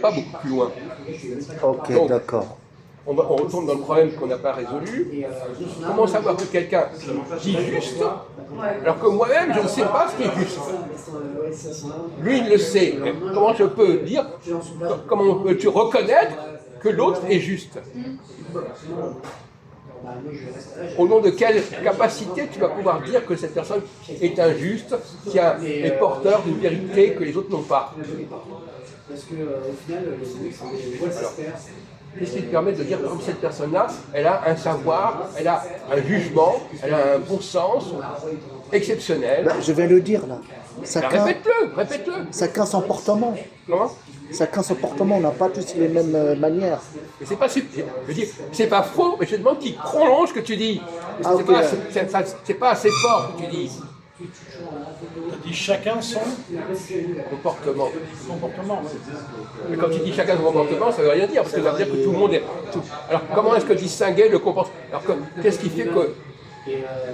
pas beaucoup plus loin. Ok, Donc, d'accord. on retourne dans le problème qu'on n'a pas résolu. Comment savoir que quelqu'un dit juste, alors que moi-même, je ne sais pas ce qui est juste. Lui, il le sait. Mais comment je peux dire, comment peux-tu reconnaître que l'autre est juste? Au nom de quelle capacité tu vas pouvoir dire que cette personne est injuste, est porteur d'une vérité que les autres n'ont pas? Alors, qu'est-ce qui te permet de dire que cette personne-là, elle a un savoir, elle a un jugement, elle a un bon sens exceptionnel? Ben, je vais le dire là. Alors, répète-le. Chacun son portement. Comment? Chacun son portement, on n'a pas tous les mêmes manières. Mais c'est pas, je veux dire, c'est pas faux, mais je te demande qui prolonge ce que tu dis. Ah, C'est ok. pas assez fort que tu dis. Tu as dit chacun son Comportement. comportement. Mais quand tu dis chacun son comportement, ça veut rien dire, parce que ça veut dire que tout le monde est. Alors comment est-ce que distinguer le comportement? Alors qu'est-ce qui fait que.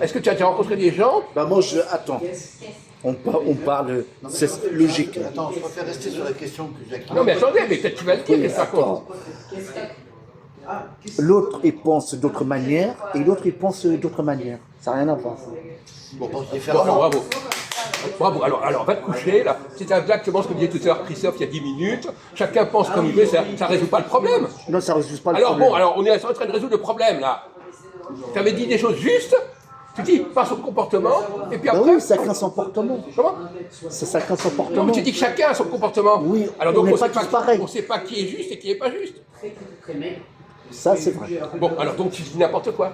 Est-ce que tu as déjà rencontré des gens? Ben moi, attends. On parle, c'est logique. Là. Attends, je préfère rester sur la question que Jacques. Non mais attendez, mais peut-être tu vas le dire, mais ça Attends. compte. L'autre, il pense d'autre manière, et l'autre, il pense d'autre manière. Ça n'a rien à voir. Bon, Bon, différemment. bravo. Bravo, alors va te coucher, là. C'est exactement ce que disait tout à l'heure Christophe il y a 10 minutes. Chacun pense comme il veut, ça ne résout pas le problème. Non, ça ne résout pas le Alors problème. bon, alors on est en train de résoudre le problème, là. Tu avais dit des choses justes, tu dis par son comportement, et puis Ben après... oui, chacun son portement. Comment? C'est chacun son Non, portement. mais tu dis que chacun a son comportement. Oui, alors on donc n'est on pas sait tous pareils. on ne sait pas qui est juste et qui n'est pas juste. Ça, c'est vrai. Bon, alors donc tu dis n'importe quoi.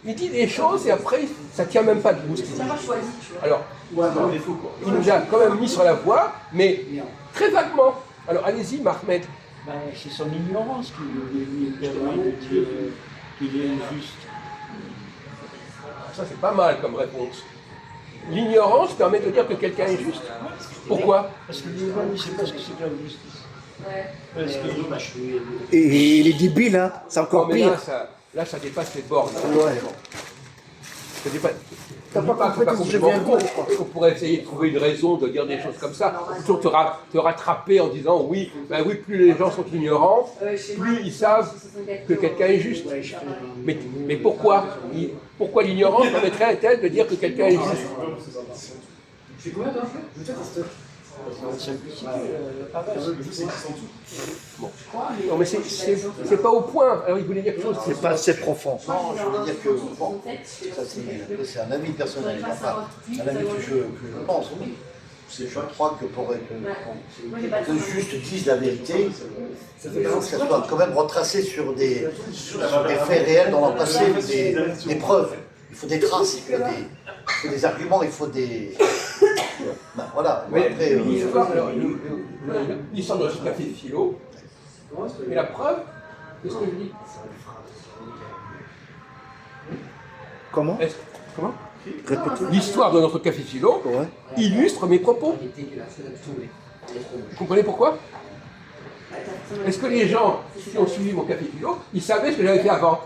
Il dit des choses et après, ça tient même pas debout ce qu'il dit. Alors, il nous a quand même mis sur la voie, mais très vaguement. Alors allez-y, Mahmed. Ben, c'est son ignorance qui lui permet de dire qu'il est injuste. Ça, c'est pas mal comme réponse. L'ignorance permet de dire que quelqu'un est juste. Pourquoi? Parce que lui-même, il ne sait pas ce que c'est que la justice. Parce que Et il est débile, hein. C'est Non, encore mais pire. là, ça dépasse les bornes. Ouais. Ça dépasse. T'as Je pas dis pas que c'est compris ce que je complètement viens de con. dire. On pourrait essayer de trouver une raison de dire des choses comme ça. Toujours te rattraper en disant oui, ben oui, plus les gens sont ignorants, plus ils savent que quelqu'un est juste. Mais pourquoi? Pourquoi l'ignorance permettrait-elle de dire que quelqu'un est juste? la simplicité, Non, mais c'est pas au point. Alors il voulait dire quelque chose. C'est pas assez profond. Non, je voulais dire que, bon, ça c'est un avis personnel, enfin, un avis que je pense, oui. Je crois que pour que juste dise la vérité, il faut que ça soit quand même retracé sur des faits réels dans le passé, des preuves. Il faut des traces, il faut des arguments, il faut des... Ben, voilà, Mais après... l'histoire de ce café de philo, mais la preuve, qu'est-ce que je dis? Comment Comment? Répétez. L'histoire de notre café philo Ouais. illustre mes propos. Vous comprenez pourquoi? Est-ce que les gens qui ont suivi mon café philo, ils savaient ce que j'avais fait avant?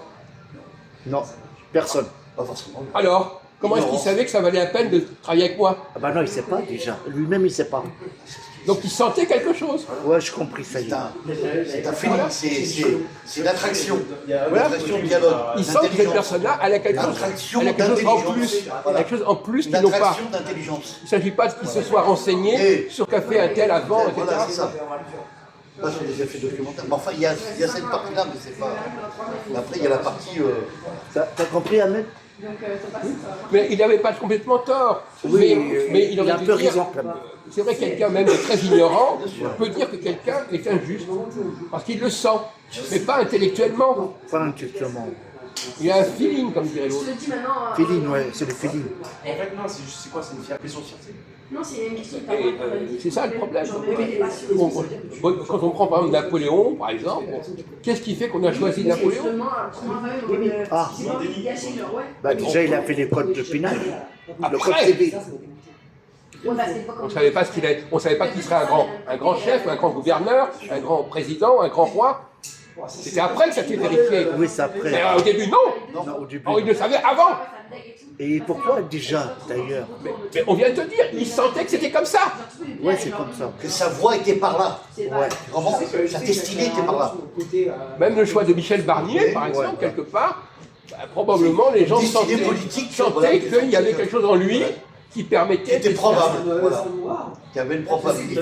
Non, personne. Pas forcément. Alors, comment est-ce qu'ils savaient que ça valait la peine de travailler avec moi? Ah bah non, il sait pas déjà. Lui-même, il sait pas. Donc ils sentaient quelque chose. Ouais, j'ai compris, ça y est. C'est un feeling, c'est une attraction. Voilà. L'attraction de dialogue. Ils sentent que cette d'intelligence. personne-là, elle a quelque chose, L'attraction elle a quelque chose en d'intelligence. plus. Elle Voilà. a quelque chose en plus Une qu'ils n'ont pas. attraction d'intelligence. Il ne s'agit pas qu'ils se soient renseignés Et- sur qu'a fait un tel avant, etc. Voilà, c'est ça. Pas sur des effets documentaires. Mais enfin, il y a cette partie-là, mais c'est pas... Après, il y a la partie... T'as compris, Ahmed? Mais il n'avait pas complètement tort. Oui, mais il aurait a un dû peu dire- raison quand même. C'est vrai que quelqu'un même de très ignorant peut dire que quelqu'un est injuste. Parce qu'il le sent. Mais pas intellectuellement. Pas intellectuellement. Il a un feeling, comme dirait l'autre. Feeling, ouais, c'est le feeling. En fait, non, c'est quoi? C'est une question de fierté. Non, c'est une question C'est ça le problème. Quand on prend par exemple Napoléon, par exemple, qu'est-ce qui fait qu'on a choisi Napoléon? Ah. Bah déjà, il a fait les codes de pénal. Le code Après. civil. On ne savait pas qu'il serait un grand chef, un grand gouverneur, un grand président, un grand roi. C'était après que ça a été vérifié. Oui, c'est après. Mais au début, non. Non, au début. Oh, il le savait avant. Et pourquoi déjà, d'ailleurs? Mais on vient de te dire, il sentait que c'était comme ça. Ouais, c'est comme ça. Que sa voix était par là. Ouais. Vraiment, sa destinée était par là. Même le choix de Michel Barnier, par exemple, quelque part, probablement les gens Destinée sentaient politique, voilà, qu'il y avait quelque chose en lui qui permettait... C'était probable, voilà. Qu'il y avait une probabilité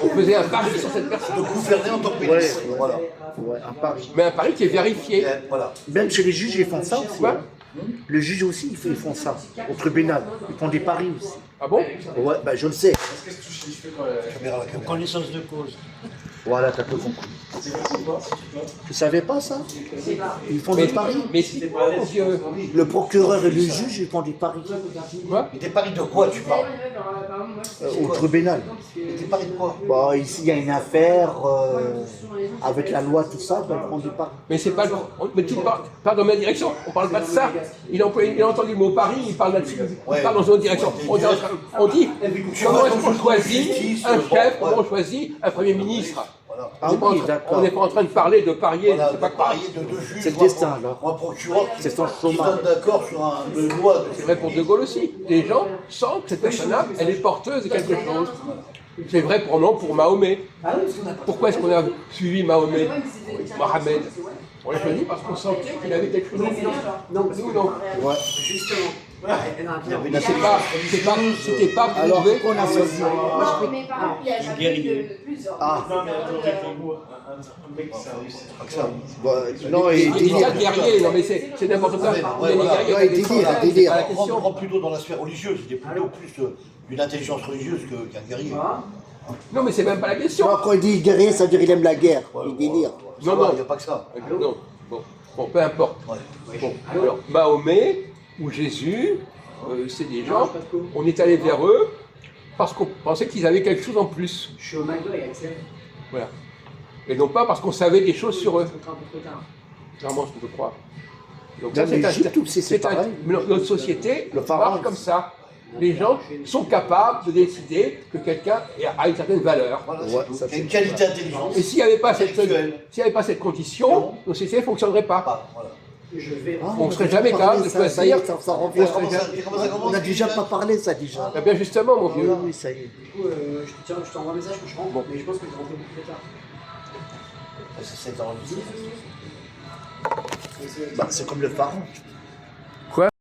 On faisait un pari sur cette personne. de gouverner en tant que Ouais, ministre. Voilà. Ouais, à Paris. Mais un pari qui est vérifié. Voilà. Même chez les juges, ils font ça aussi. Quoi? Hein. Le juge aussi, ils font ça. Au tribunal. Ils font des paris aussi. Ah bon? Ouais, ben je le sais. Caméra, la caméra. Connaissance de cause. Voilà, t'as tout compris. Tu savais pas ça? Ils font des paris. Mais si, mon Dieu. Le procureur et le juge, ils font des paris. Quoi? Mais des paris de quoi tu parles? Au tribunal. Des paris de quoi? Bon, ici, il y a une affaire avec la loi, tout ça, ben, ils font des paris. Mais c'est pas le... Mais tu parles dans ma direction, on parle pas de ça. Il a entendu le mot Paris, il parle là-dessus. Il parle dans une autre direction. On dit comment est-ce qu'on choisit un chef, comment on choisit un Premier ministre. Voilà. Ah oui, d'accord. On n'est pas en train de parler de parier, Voilà, c'est pas de quoi. parier de deux juges. C'est le ou un destin, alors. ou un procureur qui C'est son qui chômage. tombe d'accord sur une loi. C'est vrai pour De Gaulle aussi. Les gens sentent que cette personne-là, elle est porteuse de quelque chose. C'est vrai pour Mahomet. Pourquoi est-ce qu'on a suivi Mahomet, Mohamed? On l'a choisi parce qu'on sentait qu'il avait quelque chose en lui. Non, nous non. Ouais. Mais c'était pas Alors, prouvé. pourquoi on a choisi? Ah, non, Il y a des délire. guerriers, non mais c'est n'importe quoi. Il y a des voilà. guerriers Ouais, qui ont des délire, soldats, délire. c'est pas la On question. rentre plutôt dans la sphère religieuse. C'était plutôt plus une intelligence religieuse qu'un guerrier. Non mais c'est même pas la question. Non, quand il dit guerrier, ça veut dire qu'il aime la guerre. Il délire. Non, Non, non. il n'y a pas que ça. Non. Bon, peu importe. Ouais. Bon, alors, Mahomet ou Jésus, c'est des gens, on est allé vers eux parce qu'on pensait qu'ils avaient quelque chose en plus. Je suis au McDo et Axel. Voilà. Et non pas parce qu'on savait des choses sur eux. Un peu trop tard. Clairement, je peux croire. Donc, Dans l'Égypte aussi, c'est pareil. Notre société Le pharaon. marche comme ça. Les gens sont capables de décider que quelqu'un a une certaine valeur. Voilà, Ouais, c'est tout. ça, Il y a une c'est- qualité d'intelligence. Et s'il n'y avait pas Intellectuelle. cette condition, nos sociétés ne fonctionneraient pas. Ah, voilà. Je vais. Ah, On a serait déjà jamais parlé, capable de ça, ça y est, choisir. ça revient. Comment ça commence? On a déjà pas parlé, ça, déjà. Eh bien justement, mon Oui, vieux. oui, ça y est. Du coup, je t'envoie un message quand je rentre, Bon. mais je pense que je vais rentrer beaucoup plus tard. C'est 7 ans. Bah, c'est comme le pharaon. Quoi?